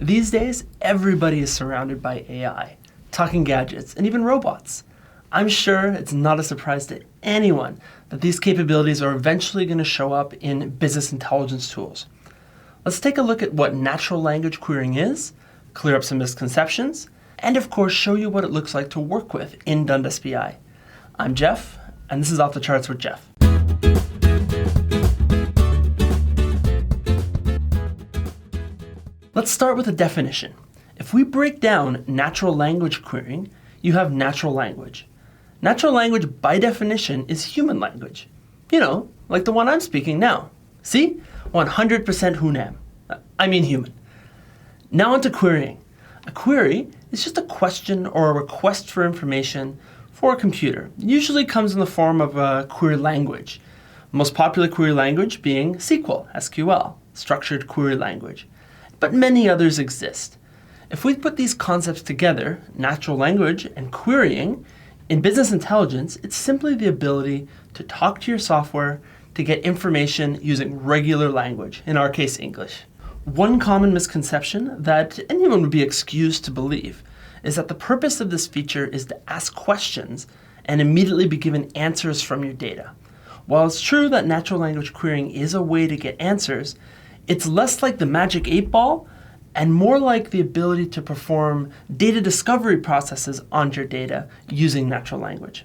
These days, everybody is surrounded by AI, talking gadgets, and even robots. I'm sure it's not a surprise to anyone that these capabilities are eventually going to show up in business intelligence tools. Let's take a look at what natural language querying is, clear up some misconceptions, and of course show you what it looks like to work with in Dundas BI. I'm Jeff, and this is Off the Charts with Jeff. Let's start with a definition. If we break down natural language querying, you have natural language. Natural language, by definition, is human language. You know, like the one I'm speaking now. See? 100% Hunam. I mean human. Now onto querying. A query is just a question or a request for information for a computer. It usually comes in the form of a query language. The most popular query language being SQL, structured query language. But many others exist. If we put these concepts together, natural language and querying, in business intelligence, it's simply the ability to talk to your software to get information using regular language, in our case, English. One common misconception that anyone would be excused to believe is that the purpose of this feature is to ask questions and immediately be given answers from your data. While it's true that natural language querying is a way to get answers, it's less like the magic 8-ball and more like the ability to perform data discovery processes on your data using natural language.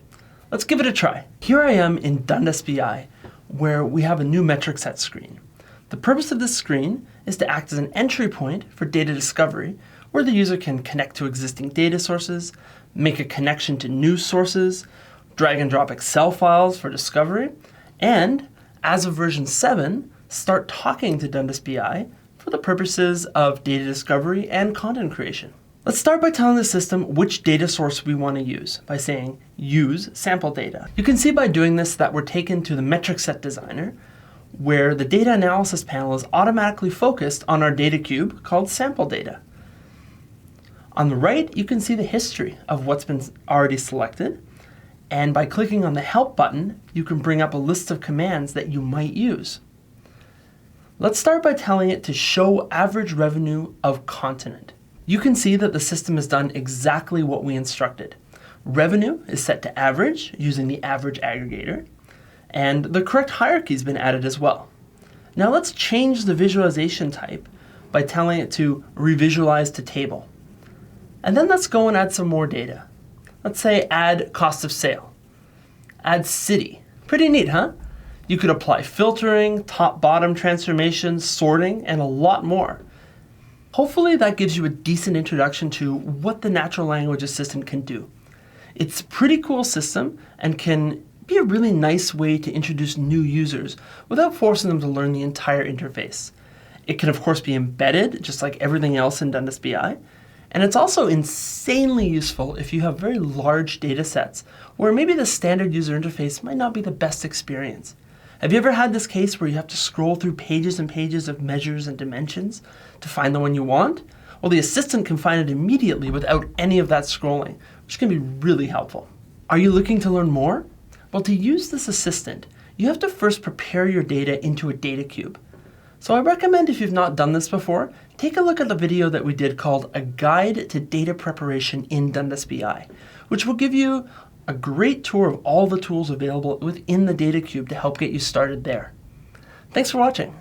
Let's give it a try. Here I am in Dundas BI, where we have a new metric set screen. The purpose of this screen is to act as an entry point for data discovery, where the user can connect to existing data sources, make a connection to new sources, drag and drop Excel files for discovery, and, as of version 7, start talking to Dundas BI for the purposes of data discovery and content creation. Let's start by telling the system which data source we want to use by saying use sample data. You can see by doing this that we're taken to the metric set designer, where the data analysis panel is automatically focused on our data cube called sample data. On the right, you can see the history of what's been already selected, and by clicking on the help button, you can bring up a list of commands that you might use. Let's start by telling it to show average revenue of continent. You can see that the system has done exactly what we instructed. Revenue is set to average using the average aggregator, and the correct hierarchy has been added as well. Now let's change the visualization type by telling it to revisualize to table. And then let's go and add some more data. Let's say add cost of sale, add city. Pretty neat, huh? You could apply filtering, top-bottom transformations, sorting, and a lot more. Hopefully that gives you a decent introduction to what the natural language assistant can do. It's a pretty cool system and can be a really nice way to introduce new users without forcing them to learn the entire interface. It can of course be embedded, just like everything else in Dundas BI, and it's also insanely useful if you have very large data sets where maybe the standard user interface might not be the best experience. Have you ever had this case where you have to scroll through pages and pages of measures and dimensions to find the one you want? Well, the assistant can find it immediately without any of that scrolling, which can be really helpful. Are you looking to learn more? Well, to use this assistant, you have to first prepare your data into a data cube. So I recommend, if you've not done this before, take a look at the video that we did called A Guide to Data Preparation in Dundas BI, which will give you a great tour of all the tools available within the data cube to help get you started there. Thanks for watching.